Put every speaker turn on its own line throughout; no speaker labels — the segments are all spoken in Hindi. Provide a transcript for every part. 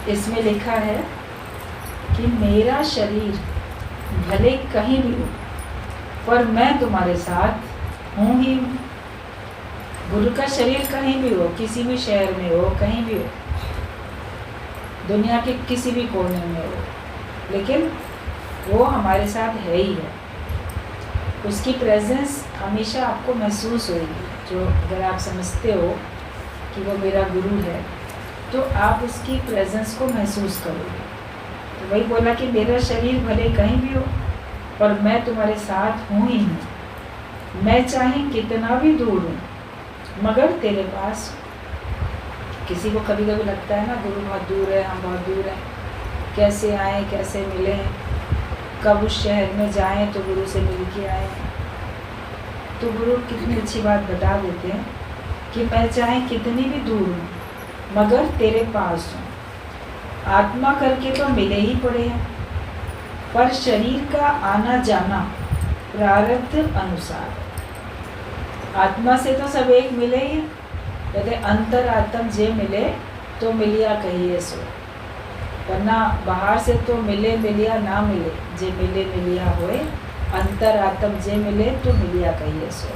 इसमें लिखा है कि मेरा शरीर भले कहीं भी हो पर मैं तुम्हारे साथ हूँ ही हूँ। गुरु का शरीर कहीं भी हो, किसी भी शहर में हो, कहीं भी हो, दुनिया के किसी भी कोने में हो, लेकिन वो हमारे साथ है ही है। उसकी प्रेजेंस हमेशा आपको महसूस होगी। जो अगर आप समझते हो कि वो मेरा गुरु है तो आप उसकी प्रेजेंस को महसूस करोगे। तो वही बोला कि मेरा शरीर भले कहीं भी हो पर मैं तुम्हारे साथ हूँ ही हूँ। मैं चाहे कितना भी दूर हूँ मगर तेरे पास। किसी को कभी कभी लगता है ना गुरु बहुत दूर है, हम बहुत दूर हैं, कैसे आए, कैसे मिले, कब उस शहर में जाएं तो गुरु से मिल के आए। तो गुरु कितनी अच्छी बात बता देते हैं कि मैं चाहे कितनी भी दूर हूँ मगर तेरे पास हूँ। आत्मा करके तो मिले ही पड़े हैं पर शरीर का आना जाना प्रारब्ध अनुसार। आत्मा से तो सब एक मिले ही, यदि अंतर आत्म जे मिले तो मिलिया कहिए सो, वरना बाहर से तो मिले मिलिया ना मिले, जे मिले मिलिया होए, अंतर आत्म जे मिले तो मिलिया कहिए सो।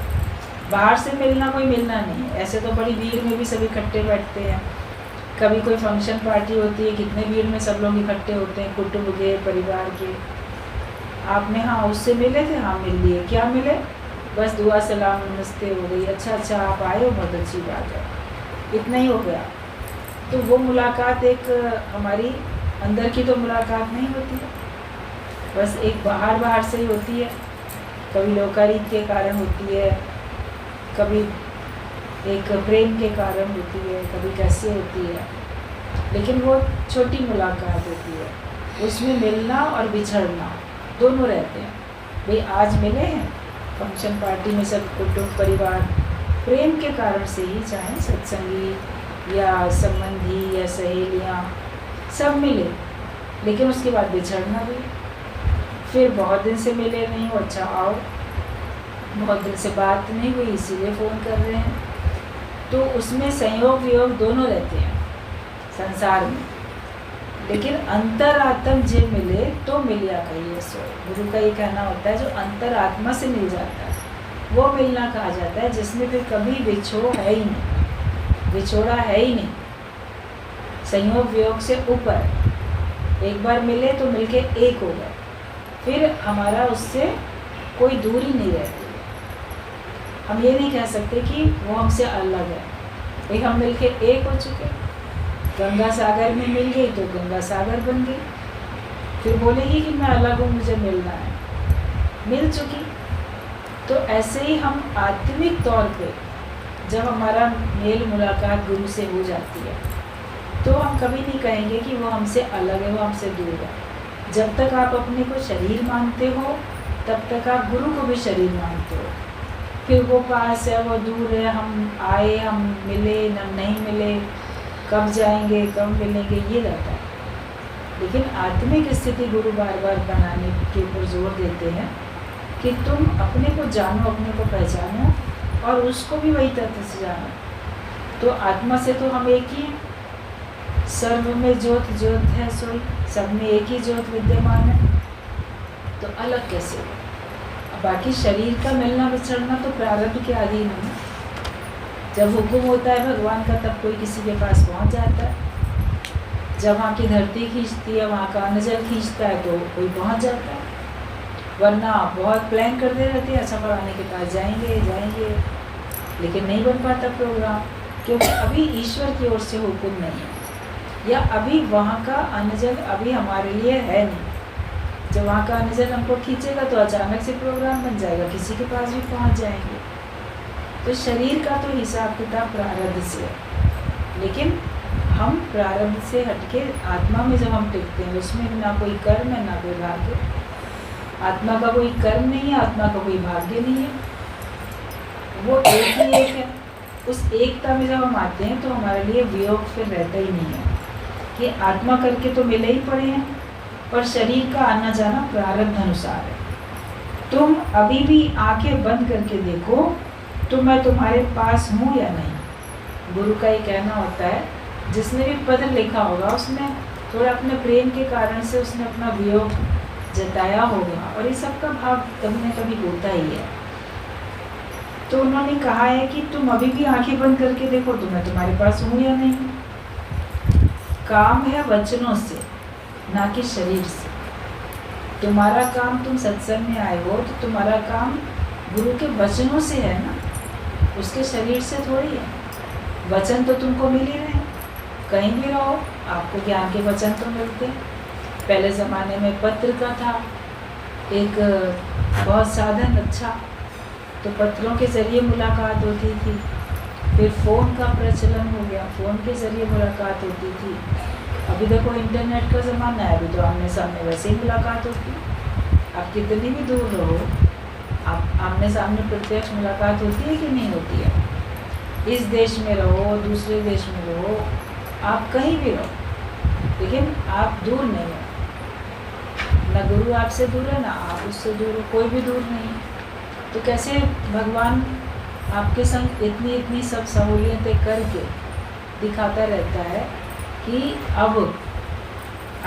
बाहर से मिलना कोई मिलना नहीं है। ऐसे तो बड़ी भीड़ में भी सब इकट्ठे बैठते हैं, कभी कोई फंक्शन पार्टी होती है, कितने भीड़ में सब लोग इकट्ठे होते हैं, कुटुंब के, परिवार के। आपने हाँ उससे मिले थे, हाँ मिल लिए, क्या मिले, बस दुआ सलाम नमस्ते हो गई, अच्छा आप आए हो, बहुत अच्छी बात है, इतना ही हो गया। तो वो मुलाकात एक हमारी अंदर की तो मुलाकात नहीं होती है, बस एक बाहर से ही होती है। कभी लोकारीत के कारण होती है, कभी एक प्रेम के कारण होती है, कभी कैसे होती है, लेकिन वो छोटी मुलाकात होती है। उसमें मिलना और बिछड़ना दोनों रहते हैं। भाई आज मिले हैं फंक्शन पार्टी में सब कुटुंब परिवार, प्रेम के कारण से ही, चाहे सत्संगी या संबंधी या सहेलियाँ सब मिले, लेकिन उसके बाद बिछड़ना भी। फिर बहुत दिन से मिले नहीं हो, अच्छा आओ, बहुत दिन से बात नहीं हुई इसीलिए फ़ोन कर रहे हैं। तो उसमें संयोग वियोग दोनों रहते हैं संसार में, लेकिन अंतर आत्म जे मिले तो मिलिया कहिए सो। गुरु का ये कहना होता है जो अंतर आत्मा से मिल जाता है वो मिलना कहा जाता है, जिसमें फिर कभी विछोड़ है ही नहीं, विछोड़ा है ही नहीं, संयोग वियोग से ऊपर। एक बार मिले तो मिलके एक हो गए, फिर हमारा उससे कोई दूरी नहीं रहती। हम ये नहीं कह सकते कि वो हमसे अलग है, भाई हम मिलके एक हो चुके। गंगा सागर में मिल गई तो गंगा सागर बन गई, फिर बोलेगी कि मैं अलग हूँ, मुझे मिलना है, मिल चुकी। तो ऐसे ही हम आत्मिक तौर पे जब हमारा मेल मुलाकात गुरु से हो जाती है तो हम कभी नहीं कहेंगे कि वो हमसे अलग है, वो हमसे दूर है। जब तक आप अपने को शरीर मानते हो तब तक आप गुरु को भी शरीर मानते हो। फिर वो पास है, वो दूर है, हम आए, हम मिले न नहीं मिले, कब जाएंगे, कब मिलेंगे, ये रहता है। लेकिन आत्मिक स्थिति गुरु बार बार बनाने के ऊपर जोर देते हैं कि तुम अपने को जानो, अपने को पहचानो और उसको भी वही तत्व से जानो। तो आत्मा से तो हम एक ही हैं, सर्व में ज्योत ज्योत है सोई, सब में एक ही ज्योत विद्यमान है, तो अलग कैसे। बाकी शरीर का मिलना बिछड़ना तो प्रारब्ध के अधीन है। जब हुक्म होता है भगवान का तब कोई किसी के पास पहुंच जाता है, जब वहाँ की धरती खींचती है, वहाँ का नजर खींचता है तो कोई पहुंच जाता है, वरना बहुत प्लान करते रहते हैं, अच्छा पढ़ाने के पास जाएंगे जाएंगे, लेकिन नहीं बन पाता प्रोग्राम, क्योंकि अभी ईश्वर की ओर से हुक्म नहीं है, या अभी वहाँ का अनजल अभी हमारे लिए है नहीं। जब वहाँ का अनजल हमको खींचेगा तो अचानक से प्रोग्राम बन जाएगा, किसी के पास भी पहुँच जाएंगे। तो शरीर का तो हिसाब किताब प्रारब्ध से है, लेकिन हम प्रारब्ध से हटके आत्मा में जब हम टिकते हैं उसमें ना कोई कर्म है ना कोई भाग्य। आत्मा का कोई कर्म नहीं है, आत्मा का कोई भाग्य नहीं है, वो एक ही एक है। उस एकता में जब हम आते हैं तो हमारे लिए वियोग फिर रहता ही नहीं है कि आत्मा करके तो मिले ही पड़े हैं पर शरीर का आना जाना प्रारब्ध अनुसार है। तुम अभी भी आंखें बंद करके देखो तो मैं तुम्हारे पास हूँ या नहीं। गुरु का ये कहना होता है, जिसने भी पत्र लिखा होगा उसमें थोड़ा अपने प्रेम के कारण से उसने अपना वियोग जताया होगा, और ये सबका भाव कभी न कभी होता ही है। तो उन्होंने कहा है कि तुम अभी भी आंखें बंद करके देखो तो मैं तुम्हारे पास हूँ या नहीं। काम है वचनों से, ना कि शरीर से। तुम्हारा काम, तुम सत्संग में आए हो तो तुम्हारा काम गुरु के वचनों से है ना, उसके शरीर से थोड़ी है। वचन तो तुमको मिल ही रहे, कहीं भी रहो आपको ज्ञान के वचन तो मिलते हैं। पहले ज़माने में पत्र का था एक बहुत साधन अच्छा, तो पत्रों के ज़रिए मुलाकात होती थी। फिर फ़ोन का प्रचलन हो गया, फ़ोन के ज़रिए मुलाकात होती थी। अभी देखो इंटरनेट का ज़माना है, अभी तो आमने सामने वैसे ही मुलाकात होती है। आप कितनी भी दूर रहो, आप आमने सामने प्रत्यक्ष मुलाकात होती है कि नहीं होती है। इस देश में रहो, दूसरे देश में रहो, आप कहीं भी रहो, लेकिन आप दूर नहीं हो। ना गुरु आपसे दूर है, ना आप उससे दूर हो, कोई भी दूर नहीं। तो कैसे भगवान आपके संग इतनी इतनी सब सहूलियतें करके दिखाता रहता है कि अब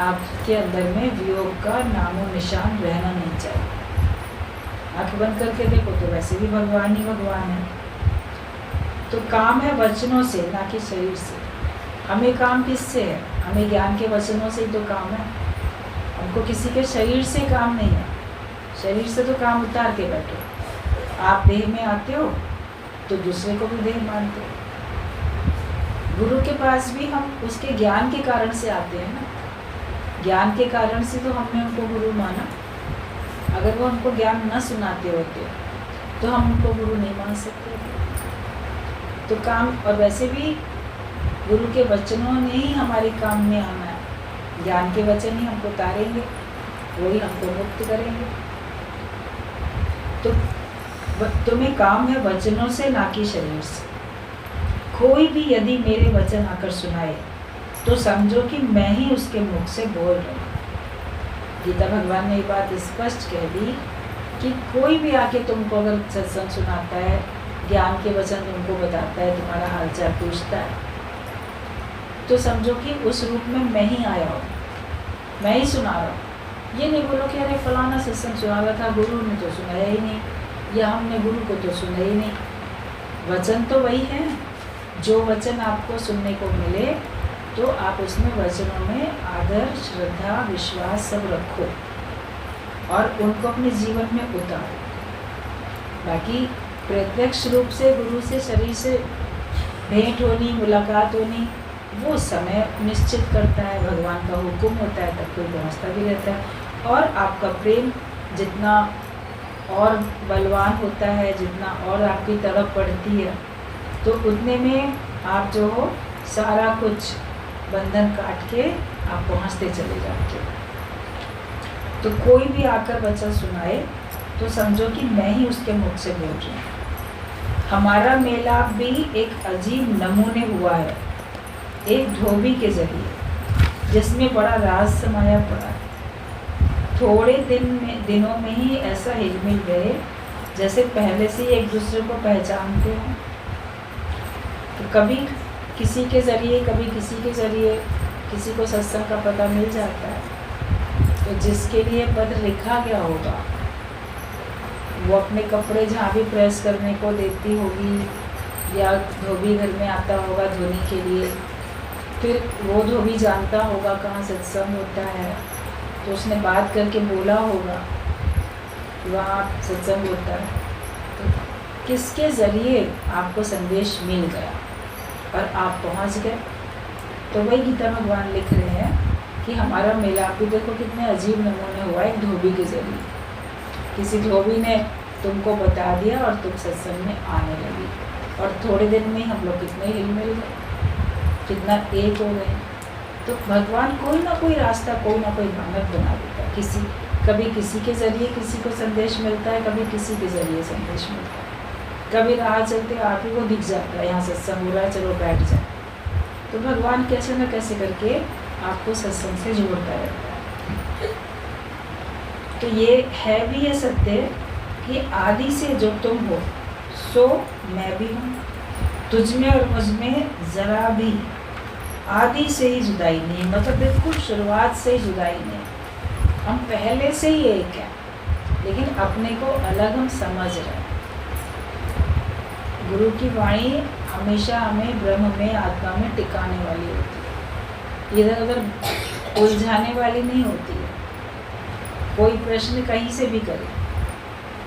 आपके अंदर में वियोग का नामो निशान रहना नहीं चाहिए। आँख बंद करके देखो तो वैसे भी भगवान ही भगवान है। तो काम है वचनों से, ना कि शरीर से। हमें काम किससे है? हमें ज्ञान के वचनों से ही तो काम है। हमको किसी के शरीर से काम नहीं है। शरीर से तो काम उतार के बैठो। आप देह में आते हो तो दूसरे को भी देह मानते हो। गुरु के पास भी हम उसके ज्ञान के कारण से आते हैं ना। ज्ञान के कारण से तो हमने उनको गुरु माना। अगर वो हमको ज्ञान न सुनाते होते तो हम उनको गुरु नहीं मान सकते थे। तो काम, और वैसे भी गुरु के वचनों ने ही हमारे काम में आना है। ज्ञान के वचन ही हमको उतारेंगे, वही हमको मुक्त करेंगे। तो तुम्हें काम है वचनों से, ना कि शरीर से। कोई भी यदि मेरे वचन आकर सुनाए तो समझो कि मैं ही उसके मुख से बोल रहा हूँ। गीता भगवान ने ये बात स्पष्ट कह दी कि कोई भी आके तुमको अगर सत्संग सुनाता है, ज्ञान के वचन तुमको बताता है, तुम्हारा हालचाल पूछता है, तो समझो कि उस रूप में मैं ही आया हूँ, मैं ही सुना रहा हूँ। ये नहीं बोलो कि अरे फलाना सत्संग सुना रहा था, गुरु ने तो सुनाया ही नहीं, या हमने गुरु को तो सुना ही नहीं। वचन तो वही है। जो वचन आपको सुनने को मिले तो आप उसमें वचनों में आदर, श्रद्धा, विश्वास सब रखो और उनको अपने जीवन में उतारो। बाकी प्रत्यक्ष रूप से गुरु से, शरीर से भेंट होनी, मुलाकात होनी, वो समय निश्चित करता है। भगवान का हुक्म होता है तब कोई पहुँचता भी रहता है। और आपका प्रेम जितना और बलवान होता है, जितना और आपकी तरफ पड़ती है, तो उतने में आप जो हो सारा कुछ बंधन काट के आप पहुँचते चले जाते हो। तो कोई भी आकर वचन सुनाए तो समझो कि मैं ही उसके मुख से बोल रही हूँ। हमारा मेलाप भी एक अजीब नमूने हुआ है, एक धोबी के जरिए, जिसमें बड़ा राज समाया पड़ा है। थोड़े दिनों में ही ऐसा हिलमिल गए जैसे पहले से ही एक दूसरे को पहचानते हैं। तो कभी किसी के ज़रिए, कभी किसी के ज़रिए किसी को सत्संग का पता मिल जाता है। तो जिसके लिए पत्र लिखा गया होगा वो अपने कपड़े जहाँ भी प्रेस करने को देती होगी, या धोबी घर में आता होगा धोने के लिए, फिर वो धोबी जानता होगा कहाँ सत्संग होता है, तो उसने बात करके बोला होगा वहाँ सत्संग होता है। तो किसके ज़रिए आपको संदेश मिल गया और आप पहुँच गए। तो वही गीता भगवान लिख रहे हैं कि हमारा मिलाप भी देखो कितने अजीब नमूने हुआ एक धोबी के ज़रिए। किसी धोबी ने तुमको बता दिया और तुम सत्संग में आने लगी, और थोड़े दिन में हम लोग कितने हिलमिल गए, कितना एक हो गए। तो भगवान कोई ना कोई रास्ता, कोई ना कोई मानव बना देता है। कभी किसी के ज़रिए किसी को संदेश मिलता है, कभी किसी के ज़रिए संदेश मिलता है। कभी राह चलते आप ही को दिख जाता है यहाँ सत्संग हो रहा है, चलो बैठ जाए। तो भगवान कैसे न कैसे करके आपको सत्संग से जोड़ता रहता है। तो ये है भी ये सत्य कि आदि से जो तुम हो सो मैं भी हूँ। तुझ में और मुझ में ज़रा भी आदि से ही जुदाई नहीं, मतलब बिल्कुल शुरुआत से ही जुदाई नहीं। हम पहले से ही एक हैं, लेकिन अपने को अलग हम समझ रहे हैं। गुरु की वाणी हमेशा हमें ब्रह्म में, आत्मा में टिकाने वाली होती है, इधर उधर उलझाने वाली नहीं होती है। कोई प्रश्न कहीं से भी करे,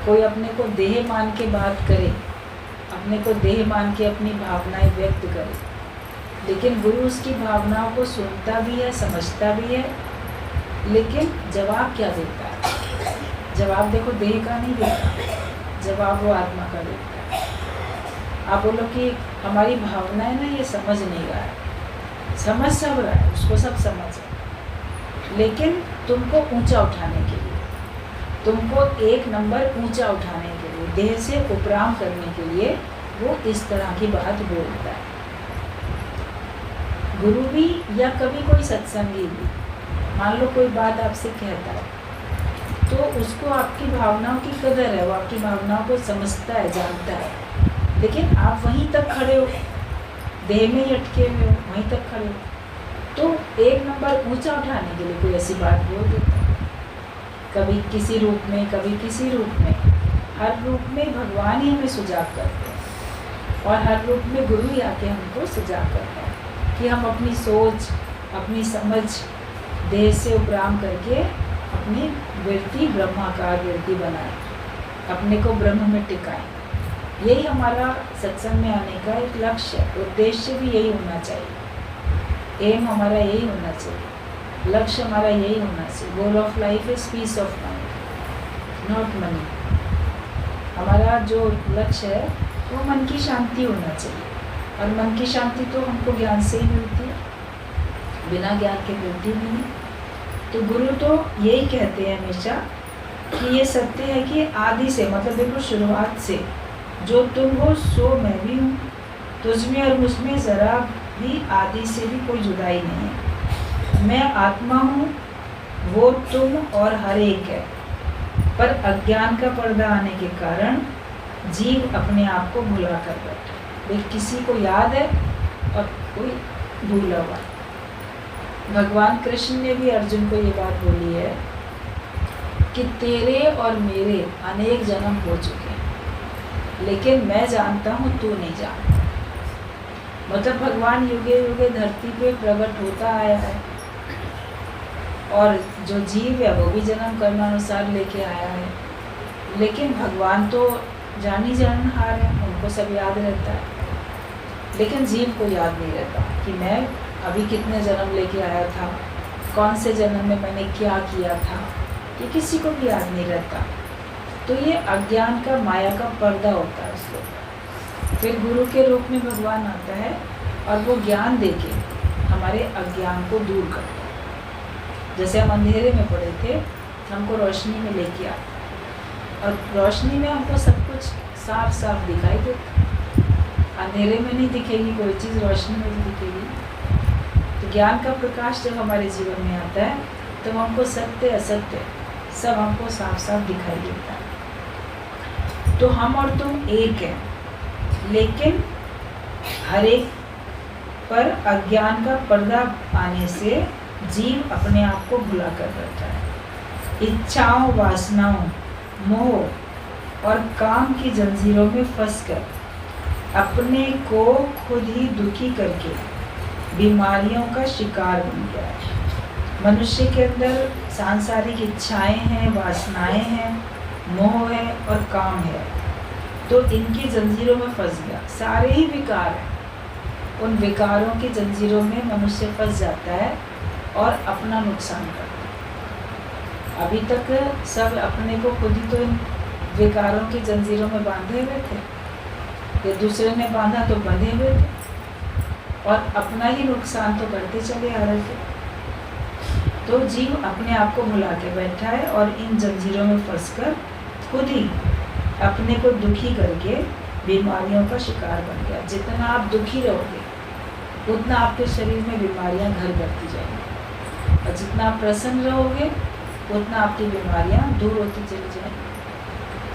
कोई अपने को देह मान के बात करे, अपने को देह मान के अपनी भावनाएं व्यक्त करे, लेकिन गुरु उसकी भावनाओं को सुनता भी है, समझता भी है, लेकिन जवाब क्या देता है? जवाब देखो देह का नहीं देता, जवाब वो आत्मा का देता है। आप बोलो कि हमारी भावनाएं ना ये समझ नहीं रहा है, समझ सब रहा है, उसको सब समझ है, लेकिन तुमको ऊंचा उठाने के लिए, तुमको एक नंबर ऊंचा उठाने के लिए, देह से उपराम करने के लिए वो इस तरह की बात बोलता है। गुरु भी या कभी कोई सत्संगी भी, मान लो कोई बात आपसे कहता है, तो उसको आपकी भावनाओं की कदर है, वो आपकी भावनाओं को समझता है, जानता है, लेकिन आप वहीं तक खड़े हो, देह में ही अटके हुए हो, वहीं तक खड़े हो, तो एक नंबर ऊंचा उठाने के लिए कोई ऐसी बात बोल देता है, कभी किसी रूप में, कभी किसी रूप में। हर रूप में भगवान ही हमें सुझाव करते हैं, और हर रूप में गुरु ही आके हमको सुझाव करता है कि हम अपनी सोच, अपनी समझ देह से उपराम करके अपनी वृत्ति ब्रह्माकार वृत्ति बनाएं, अपने को ब्रह्म में टिकाएं। यही हमारा सत्संग में आने का एक लक्ष्य है, उद्देश्य भी यही होना चाहिए, एम हमारा यही होना चाहिए, लक्ष्य हमारा यही होना चाहिए। Goal of life is peace of mind, not money. हमारा जो लक्ष्य है वो मन की शांति होना चाहिए, और मन की शांति तो हमको ज्ञान से ही मिलती है, बिना ज्ञान के मिलती भी नहीं। तो गुरु तो यही कहते हैं हमेशा कि ये सत्य है कि आदि से, मतलब बिल्कुल शुरुआत से, जो तुम हो सो मैं भी हूँ, तुझमें और मुझमें ज़रा भी आदि से भी कोई जुदाई नहीं है। मैं आत्मा हूँ, वो तुम और हर एक है, पर अज्ञान का पर्दा आने के कारण जीव अपने आप को भुला कर बैठा। देख, किसी को याद है और कोई भूला हुआ। भगवान कृष्ण ने भी अर्जुन को ये बात बोली है कि तेरे और मेरे अनेक जन्म हो चुके हैं, लेकिन मैं जानता हूँ तू नहीं जानता। मतलब भगवान युगे युगे धरती पे प्रकट होता आया है, और जो जीव है वो भी जन्म कर्मानुसार लेके आया है, लेकिन भगवान तो जानी जानहार है, उनको सब याद रहता है, लेकिन जीव को याद नहीं रहता कि मैं अभी कितने जन्म लेके आया था, कौन से जन्म में मैंने क्या किया था, ये किसी को भी याद नहीं रहता। तो ये अज्ञान का, माया का पर्दा होता है उसको। फिर गुरु के रूप में भगवान आता है और वो ज्ञान देके हमारे अज्ञान को दूर करता है। जैसे हम अंधेरे में पड़े थे, हमको रोशनी में लेके आता, और रोशनी में हमको सब कुछ साफ साफ दिखाई देता। अंधेरे में नहीं दिखेगी कोई चीज़, रोशनी में भी दिखेगी। तो ज्ञान का प्रकाश जब हमारे जीवन में आता है तो हमको सत्य असत्य सब हमको साफ साफ दिखाई देता है। तो हम और तुम एक हैं, लेकिन हर एक पर अज्ञान का पर्दा आने से जीव अपने आप को भुला कर बैठा है। इच्छाओं, वासनाओं, मोह और काम की जंजीरों में फंसकर अपने को खुद ही दुखी करके बीमारियों का शिकार बन गया है। मनुष्य के अंदर सांसारिक इच्छाएं हैं, वासनाएं हैं, मोह है और काम है, तो इनकी जंजीरों में फंस गया। सारे ही विकार हैं, उन विकारों की जंजीरों में मनुष्य फंस जाता है और अपना नुकसान करता है। अभी तक सब अपने को खुद ही तो इन विकारों की जंजीरों में बांधे हुए थे, ये दूसरे ने बांधा तो बंधे हुए थे, और अपना ही नुकसान तो करते चले आ रहे थे। तो जीव अपने आप को भुला के बैठा है और इन जंजीरों में फंसकर खुद ही अपने को दुखी करके बीमारियों का शिकार बन गया। जितना आप दुखी रहोगे उतना आपके शरीर में बीमारियां घर करती जाएंगी, और जितना आप प्रसन्न रहोगे उतना आपकी बीमारियां दूर होती चली जाएंगी।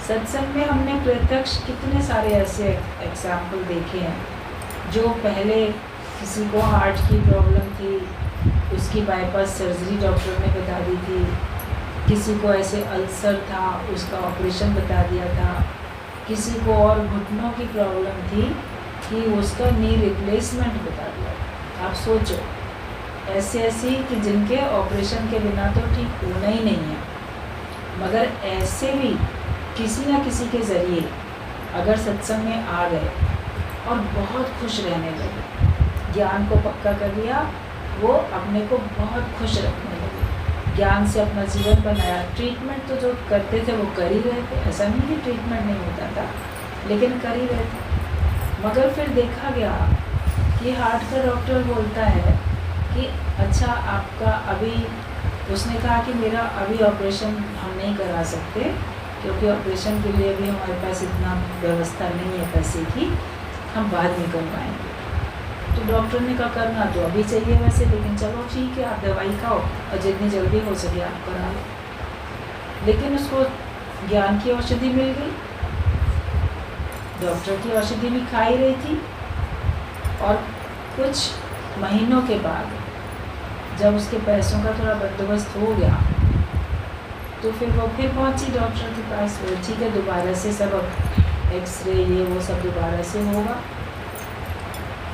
सत्संग में हमने प्रत्यक्ष कितने सारे ऐसे एग्जाम्पल देखे हैं जो पहले किसी को हार्ट की प्रॉब्लम थी, उसकी बाईपास सर्जरी डॉक्टर ने बता दी थी। किसी को ऐसे अल्सर था, उसका ऑपरेशन बता दिया था। किसी को और घुटनों की प्रॉब्लम थी कि उसका नी रिप्लेसमेंट बता दिया। आप सोचो, ऐसे ऐसी कि जिनके ऑपरेशन के बिना तो ठीक होना ही नहीं है, मगर ऐसे भी किसी न किसी के ज़रिए अगर सत्संग में आ गए और बहुत खुश रहने लगे, ज्ञान को पक्का कर लिया, वो अपने को बहुत खुश रखने लगे, ज्ञान से अपना जीवन बनाया। ट्रीटमेंट तो जो करते थे वो कर ही रहे थे, ऐसा नहीं कि ट्रीटमेंट नहीं होता था, लेकिन कर ही रहे थे। मगर फिर देखा गया कि हार्ट का डॉक्टर बोलता है कि अच्छा आपका अभी, उसने कहा कि मेरा अभी ऑपरेशन हम नहीं करा सकते, क्योंकि ऑपरेशन के लिए भी हमारे पास इतना व्यवस्था नहीं है पैसे की, हम बाद में करवाएंगे। तो डॉक्टर ने कहा करना तो अभी चाहिए वैसे, लेकिन चलो ठीक है, आप दवाई खाओ और जितनी जल्दी हो सके आप करा लो। लेकिन उसको ज्ञान की औषधि मिल गई, डॉक्टर की औषधि भी खा ही रही थी। और कुछ महीनों के बाद जब उसके पैसों का थोड़ा बंदोबस्त हो गया, तो फिर वो फिर पहुंची डॉक्टर के पास। ठीक है, दोबारा से सब एक्सरे ये वो सब दोबारा से होगा,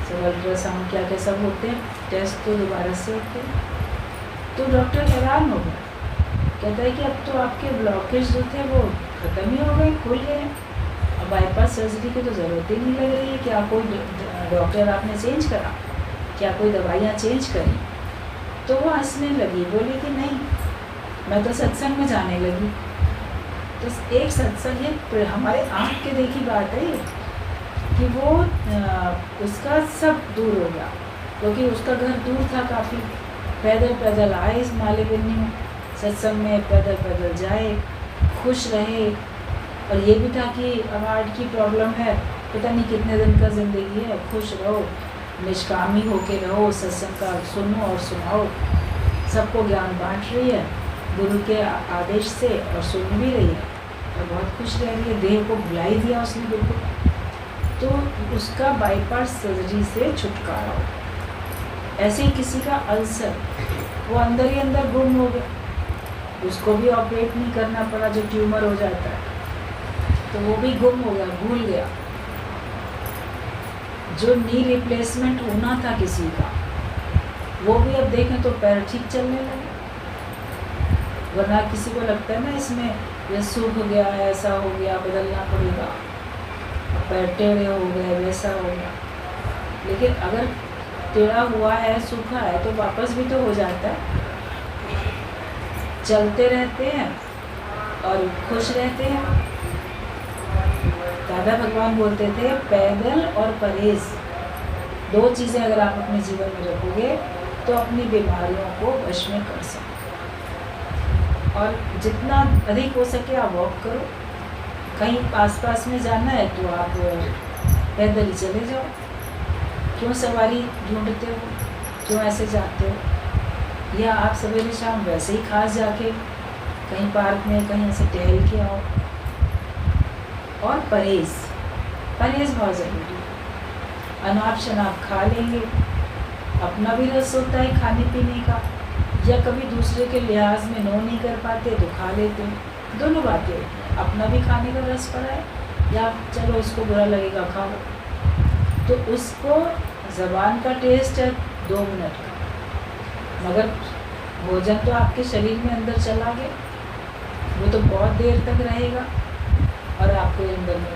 सब अल्ट्रासाउंड क्या क्या सब होते हैं, टेस्ट तो दोबारा से होते हैं। तो डॉक्टर हैरान हो गया, कहता है कि अब तो आपके ब्लॉकेज जो थे वो ख़त्म ही हो गए, खुल गए हैं, अब बाईपास सर्जरी की तो ज़रूरत ही नहीं लग रही है। क्या कोई डॉक्टर आपने चेंज करा, क्या कोई दवाइयाँ चेंज करी? तो वो हंसने लगी, बोली कि नहीं, मैं तो सत्संग में जाने लगी। तो एक सत्संग, ये हमारे आँख के देखी बात है ये, कि वो उसका सब दूर हो गया, क्योंकि उसका घर दूर था काफ़ी। पैदल पैदल आए इस माले बिन्नी में, सत्संग में पैदल पैदल जाए, खुश रहे। और ये भी था कि अब हार्ट की प्रॉब्लम है, पता नहीं कितने दिन का ज़िंदगी है, खुश रहो, निष्कामी होके रहो, सत्संग का सुनो और सुनाओ। सबको ज्ञान बांट रही है गुरु के आदेश से, और सुन भी रही है और बहुत खुश रह रही है। देह को भुला ही दिया उसने बिल्कुल। तो उसका बाईपास सर्जरी से छुटकारा हो। ऐसे ही किसी का अल्सर, वो अंदर ही अंदर गुम हो गया, उसको भी ऑपरेट नहीं करना पड़ा, जो ट्यूमर हो जाता है तो वो भी गुम हो गया, भूल गया। जो नी रिप्लेसमेंट होना था किसी का, वो भी अब देखें तो पैर ठीक चलने लगे। वरना किसी को लगता है ना इसमें ये सूख गया, ऐसा हो गया, बदलना पड़ेगा, पैर टेढ़े हो गए, वैसा हो गया। लेकिन अगर टेढ़ा हुआ है, सूखा है, तो वापस भी तो हो जाता है। चलते रहते हैं और खुश रहते हैं। दादा भगवान बोलते थे पैदल और परहेज, दो चीज़ें अगर आप अपने जीवन में रखोगे तो अपनी बीमारियों को वश में कर सकते। और जितना अधिक हो सके आप वॉक करो। कहीं आसपास में जाना है तो आप पैदल ही चले जाओ। क्यों सवारी ढूंढते हो, क्यों ऐसे जाते हो? या आप सवेरे शाम वैसे ही खास जाके कहीं पार्क में कहीं ऐसे टहल के आओ। और परहेज बहुत ज़रूरी है। अनाप शनाप खा लेंगे, अपना भी रस होता है खाने पीने का, या कभी दूसरे के लिहाज में नो नहीं कर पाते तो खा लेते हैं। दोनों बातें होती हैं, अपना भी खाने का रस पड़ा है, या चलो इसको बुरा लगेगा खा लो, तो उसको ज़बान का टेस्ट है 2 मिनट का, मगर भोजन तो आपके शरीर में अंदर चला गया, वो तो बहुत देर तक रहेगा। और आपको अंदर में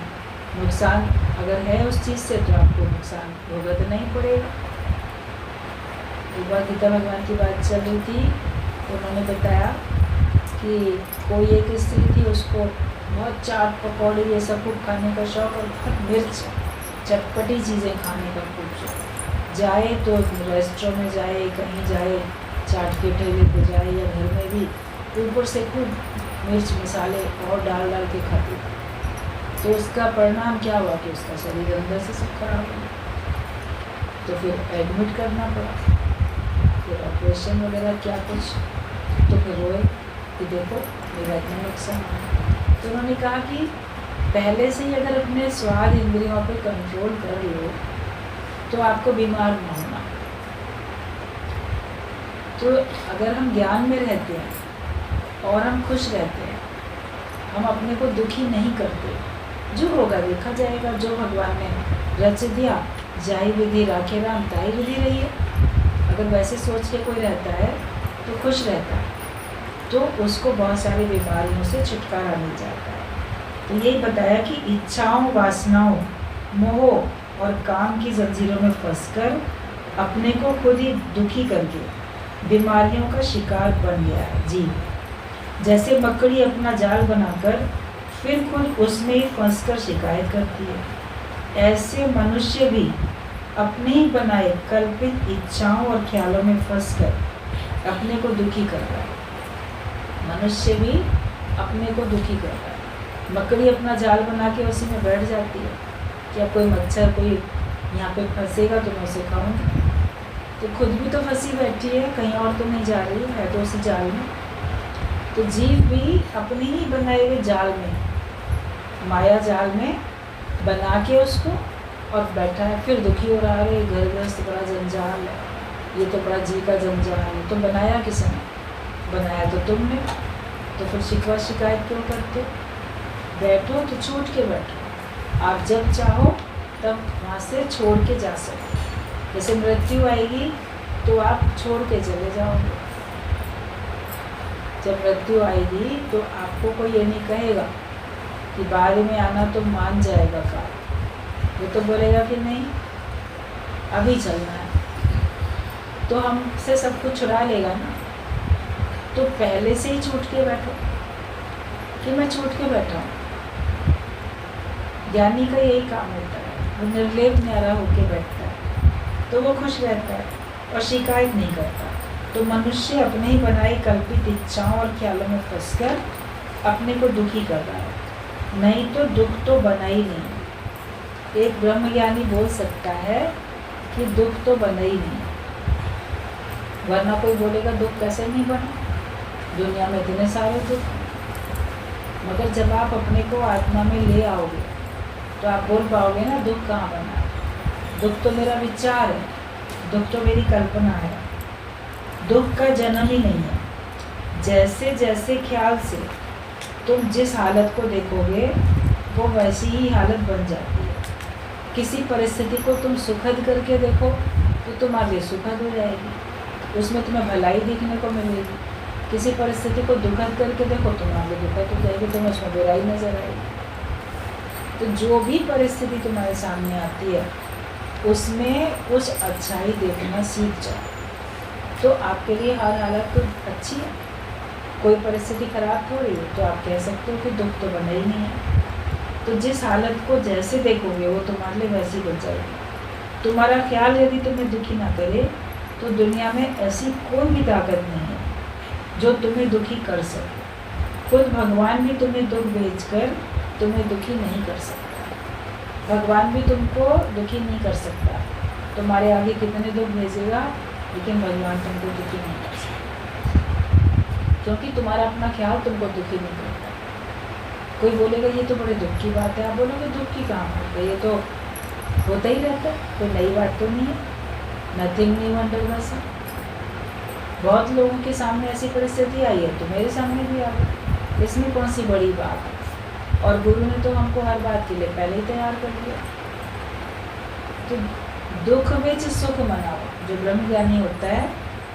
नुकसान अगर है उस चीज़ से, तो आपको नुकसान भुगतना नहीं पड़ेगा। एक बार गीता भगवान की बात चल रही थी, तो उन्होंने बताया कि कोई एक स्त्री थी, उसको बहुत चाट पकौड़े ये सब खूब खाने का शौक़, और बहुत मिर्च चटपटी चीज़ें खाने का खूब शौक़। जाए तो रेस्टोरेंट में जाए, कहीं जाए, चाट के ठेले पे जाए, या घर में भी ऊपर से खूब मिर्च मसाले और डाल डाल के खाती। तो उसका परिणाम क्या हुआ कि उसका शरीर अंदर से सब खराब हो गया। तो फिर एडमिट करना पड़ा, फिर ऑपरेशन वगैरह क्या कुछ। तो फिर रोए कि देखो मेरा इतना नुकसान है। तो उन्होंने कहा कि पहले से ही अगर अपने स्वाद इंद्रियों पर कंट्रोल कर लो तो आपको बीमार ना होना। तो अगर हम ज्ञान में रहते हैं और हम खुश रहते हैं, हम अपने को दुखी नहीं करते, जो होगा देखा जाएगा। जो भगवान ने रच दिया, जाहि विधि राखे राम ताहि विधि रही है। अगर वैसे सोच के कोई रहता है तो खुश रहता है, तो उसको बहुत सारी बीमारियों से छुटकारा मिल जाता है। तो यही बताया कि इच्छाओं, वासनाओं, मोह और काम की जंजीरों में फंसकर अपने को खुद ही दुखी करके बीमारियों का शिकार बन गया है जीव। जैसे मकड़ी अपना जाल बनाकर फिर खुद उसमें ही फंसकर शिकायत करती है, ऐसे मनुष्य भी अपने ही बनाए कल्पित इच्छाओं और ख्यालों में फंसकर अपने को दुखी कर रहा है। मनुष्य भी अपने को दुखी कर रहा है। मकड़ी अपना जाल बना के उसी में बैठ जाती है कि अब कोई मच्छर कोई यहाँ पे फंसेगा तो मैं उसे खाऊंगी, तो खुद भी तो फंसी बैठी है, कहीं और तो नहीं जा रही है तो उसी जाल में। तो जीव भी अपने ही बनाए हुए जाल में, माया जाल में बना के उसको और बैठा है, फिर दुखी हो रहा है। घर गृहस्थ बड़ा जंजाल है, ये तो बड़ा जी का जंजाल है। तो बनाया किसने? बनाया तो तुमने। तो फिर शिकवा शिकायत क्यों करते? बैठो तो छूट के बैठो, आप जब चाहो तब वहाँ से छोड़ के जा सकते। जैसे मृत्यु आएगी तो आप छोड़ के चले जाओगे। जब मृत्यु आएगी तो आपको कोई ये नहीं कहेगा कि बाद में आना तो मान जाएगा का, वो तो बोलेगा कि नहीं अभी चलना है, तो हमसे सब कुछ छुड़ा लेगा ना। तो पहले से ही छूट के बैठो कि मैं छूट के बैठा हूँ। ज्ञानी का यही काम होता है, वो निर्लेप न्यारा होके बैठता है, तो वो खुश रहता है और शिकायत नहीं करता। तो मनुष्य अपने ही बनाई कल्पित इच्छाओं और ख्यालों में फंसकर अपने को दुखी कर रहा है, नहीं तो दुख तो बना ही नहीं। एक ब्रह्मज्ञानी बोल सकता है कि दुख तो बना ही नहीं, वरना कोई बोलेगा दुख कैसे नहीं बना, दुनिया में इतने सारे दुख। मगर जब आप अपने को आत्मा में ले आओगे तो आप बोल पाओगे ना दुख कहाँ बना है। दुख तो मेरा विचार है, दुख तो मेरी कल्पना है, दुख का जन्म ही नहीं है। जैसे जैसे ख्याल से तुम जिस हालत को देखोगे वो वैसी ही हालत बन जाती है। किसी परिस्थिति को तुम सुखद करके देखो तो तुम्हारे लिए सुखद हो जाएगी, उसमें तुम्हें भलाई देखने को मिलेगी। किसी परिस्थिति को दुखद करके देखो तुम्हारे लिए दुखद हो जाएगी, तुम्हें उसमें बुराई नजर आएगी। तो जो भी परिस्थिति तुम्हारे सामने आती है उसमें कुछ अच्छाई देखना सीख जाओ, तो आपके लिए हर हालत तो अच्छी है। कोई परिस्थिति खराब हो रही है तो आप कह सकते हो कि दुख तो बना ही नहीं है। तो जिस हालत को जैसे देखोगे वो तुम्हारे लिए वैसी बन जाएगी। तुम्हारा ख्याल यदि तुम्हें दुखी ना करे तो दुनिया में ऐसी कोई भी ताकत नहीं है जो तुम्हें दुखी कर सके। खुद भगवान भी तुम्हें दुख भेजकर तुम्हें दुखी नहीं कर सकता। भगवान भी तुमको दुखी नहीं कर सकता। तुम्हारे आगे कितने दुख भेजेगा लेकिन भगवान तुमको दुखी नहीं कर सकता, क्योंकि तुम्हारा अपना ख्याल तुमको दुखी नहीं करता। कोई बोलेगा ये तो बड़े दुख की बात है, आप बोलोगे दुख की कहाँ बात है, ये तो होता ही रहता है, कोई नई बात तो नहीं है। नथिंग न्यू अंडर द सन। बहुत लोगों के सामने ऐसी परिस्थिति आई है तो मेरे सामने भी आ गई, इसमें कौन सी बड़ी बात है। और गुरु ने तो हमको हर बात के लिए पहले ही तैयार कर दिया। तो दुख में सुख मनाओ। जो ब्रह्मज्ञानी होता है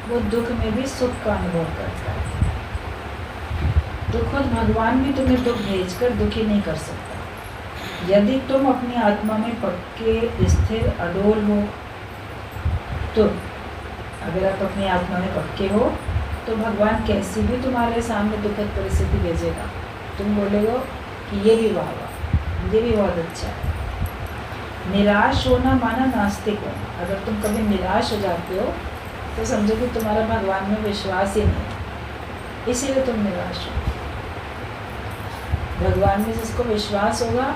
वो दुख में भी सुख का अनुभव करता है। तो खुद भगवान भी तुम्हें दुख भेजकर दुखी नहीं कर सकता। यदि तुम अपनी आत्मा में पक्के स्थिर अडोल हो, तो अगर आप अपनी आत्मा में पक्के हो तो भगवान कैसी भी तुम्हारे सामने दुखद परिस्थिति भेजेगा, तुम बोलेगा कि ये भी वाह वाह, ये भी बहुत अच्छा है। निराश होना माना नास्तिक होना। अगर तुम कभी निराश हो जाते हो तो समझो कि तुम्हारा भगवान में विश्वास ही नहीं है, इसीलिए तुम निराश हो। भगवान में जिसको विश्वास होगा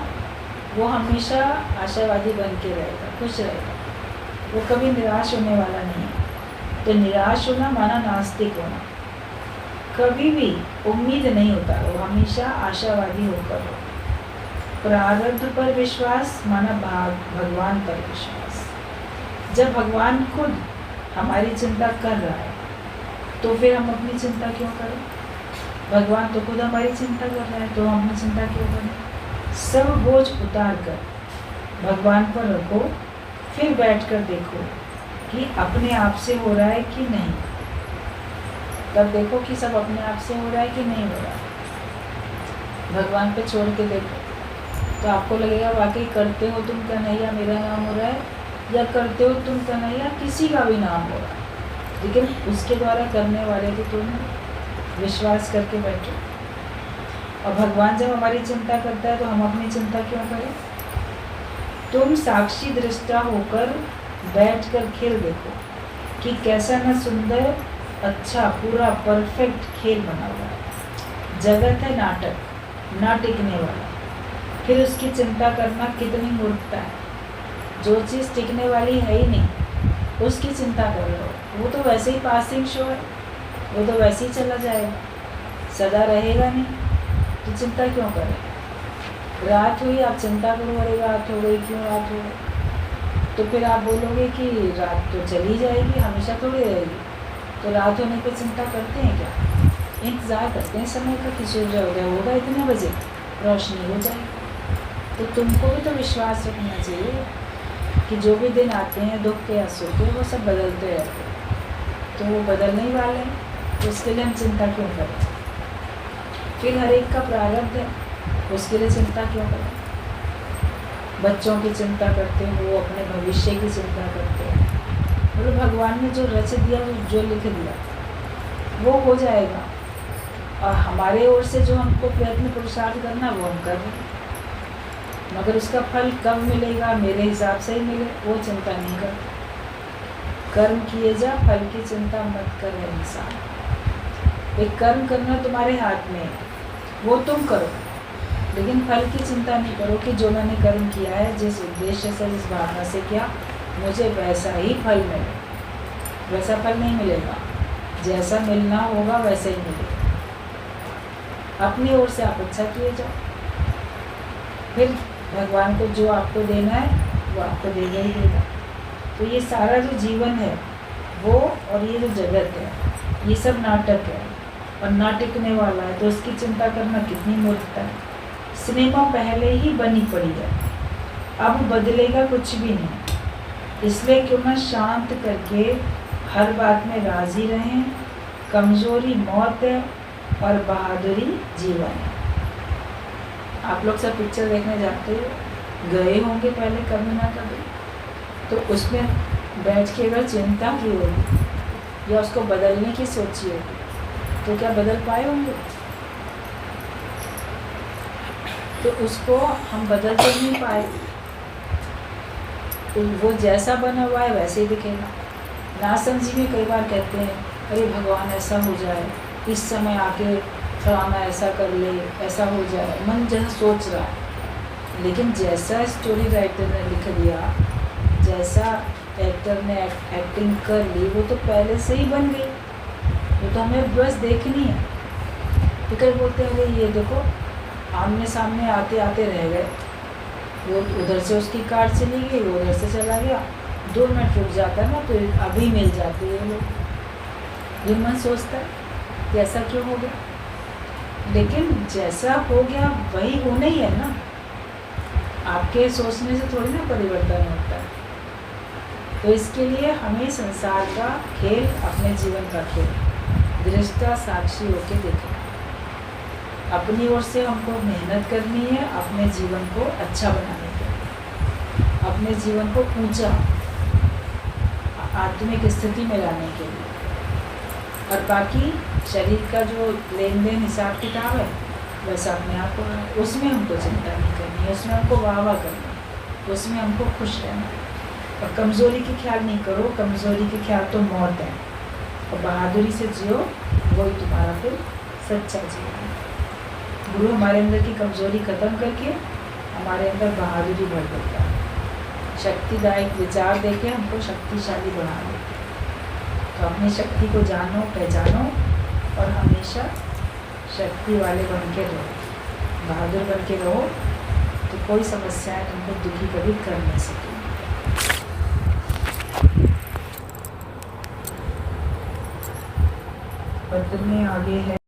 वो हमेशा आशावादी बन के रहेगा, खुश रहेगा, वो कभी निराश होने वाला नहीं है। तो निराश होना माना नास्तिक होना। कभी भी उम्मीद नहीं होता, वो हमेशा आशावादी होकर हो। प्रारब्ध पर विश्वास माना भगवान पर विश्वास। जब भगवान खुद हमारी चिंता कर रहा है तो फिर हम अपनी चिंता क्यों करें? भगवान तो खुद हमारी चिंता कर रहा है, तो हम अपनी चिंता क्यों करें? सब बोझ उतार कर भगवान पर रखो, फिर बैठकर देखो कि अपने आप से हो रहा है कि नहीं। तब देखो कि सब अपने आप से हो रहा है कि नहीं हो रहा है। भगवान पे छोड़ के देखो तो आपको लगेगा वाकई करते हो तुम कन्हैया मेरा नाम हो रहा है, या करते हो तुम कन्हैया किसी का भी नाम हो रहा है, लेकिन उसके द्वारा करने वाले को तुम विश्वास करके बैठो। और भगवान जब हमारी चिंता करता है तो हम अपनी चिंता क्यों करें? तुम साक्षी दृष्टा होकर बैठकर खेल देखो कि कैसा ना सुंदर, अच्छा, पूरा परफेक्ट खेल बना हुआ है। जगत है नाटक, ना टिकने वाला, फिर उसकी चिंता करना कितनी मूर्खता है। जो चीज़ टिकने वाली है ही नहीं उसकी चिंता कर रहे हो। वो तो वैसे ही पासिंग शो है, वो तो वैसे ही चला जाएगा, सदा रहेगा नहीं, तो चिंता क्यों करें? रात हुई आप चिंता करो, अरे रात हो गई, क्यों रात हो गई? तो फिर आप बोलोगे कि रात तो चली जाएगी, हमेशा थोड़ी रहेगी। तो रात होने पर चिंता करते हैं क्या? इंतज़ार करते हैं समय का कि सूर्योदय होगा इतने बजे, रोशनी हो जाएगी। तो तुमको भी तो विश्वास रखना चाहिए कि जो भी दिन आते हैं दुख के या सुख के, वो सब बदलते रहते हैं, तो वो बदलने ही वाले हैं, तो उसके लिए हम चिंता क्यों करें? फिर हर एक का प्रारब्ध है, उसके लिए चिंता क्यों करें? बच्चों की चिंता करते हो, वो अपने भविष्य की चिंता करते हैं। मतलब भगवान ने जो रच दिया, जो लिख दिया, वो हो जाएगा। और हमारे ओर से जो हमको प्रयत्न पुरुषार्थ करना वो हम कर रहे हैं, मगर उसका फल कब मिलेगा मेरे हिसाब से ही मिले, वो चिंता नहीं कर। कर्म किए जा, फल की चिंता मत कर इंसान। एक कर्म करना तुम्हारे हाथ में है, वो तुम करो, लेकिन फल की चिंता नहीं करो कि जो मैंने कर्म किया है, जिस उद्देश्य से, जिस भावना से किया, मुझे वैसा ही फल मिले। वैसा फल नहीं मिलेगा, जैसा मिलना होगा वैसे ही मिलेगा। अपनी ओर से आप अच्छा किए जाओ, फिर भगवान को जो आपको देना है वो आपको देगा ही देगा। तो ये सारा जो जीवन है वो, और ये जो जगत है, ये सब नाटक है और ना टिकने वाला है, तो उसकी चिंता करना कितनी मूर्खता है। सिनेमा पहले ही बनी पड़ी है, अब बदलेगा कुछ भी नहीं। इसलिए क्यों ना शांत करके हर बात में राजी रहें। कमज़ोरी मौत है और बहादुरी जीवन है। आप लोग सब पिक्चर देखने जाते हो, गए होंगे पहले कभी ना कभी, तो उसमें बैठ के अगर चिंता की होगी या उसको बदलने की सोची होगी, तो क्या बदल पाए होंगे? तो उसको हम बदल तो नहीं पाए, तो वो जैसा बना हुआ है वैसे ही दिखेगा। नासमझी में कई बार कहते हैं, अरे भगवान ऐसा हो जाए, इस समय आके फलाना ऐसा कर ले, ऐसा हो जाए, मन जैसा सोच रहा है। लेकिन जैसा स्टोरी राइटर ने लिख दिया, जैसा एक्टर ने एक्टिंग कर ली, वो तो पहले से ही बन गई, वो तो हमें बस देखनी है। तो कई बोलते हैं, अरे ये देखो आमने सामने आते आते रह गए, वो उधर से उसकी कार चली गई, वो उधर से चला गया, 2 मिनट रुक जाता है ना तो अभी मिल जाते हैं लोग। ये मन सोचता है कि ऐसा क्यों हो गया, लेकिन जैसा हो गया वही होना ही है ना। आपके सोचने से थोड़ी ना परिवर्तन होता है। तो इसके लिए हमें संसार का खेल, अपने जीवन का खेल, दृष्टा साक्षी होके देखना। अपनी ओर से हमको मेहनत करनी है अपने जीवन को अच्छा बनाने के लिए, अपने जीवन को ऊंचा आत्मिक स्थिति में लाने के लिए। और बाकी शरीर का जो लेन देन हिसाब किताब है वैसा अपने आप को, उसमें हमको चिंता नहीं करनी है, उसमें हमको वाह वाह करना है, उसमें हमको खुश रहना है। और कमज़ोरी की ख्याल नहीं करो, कमज़ोरी के ख्याल तो मौत है। और बहादुरी से जियो, वही तुम्हारा फिर सच्चा जीवन है। गुरु हमारे अंदर की कमज़ोरी ख़त्म करके हमारे अंदर बहादुरी भर देता है, शक्तिदायक विचार देके हमको शक्तिशाली बना देता है। तो अपनी शक्ति को जानो, पहचानो और हमेशा शक्ति वाले बन के रहो, बहादुर बन के रहो, तो कोई समस्याएं तुमको दुखी कभी कर नहीं सकेगी। पत्र में आगे है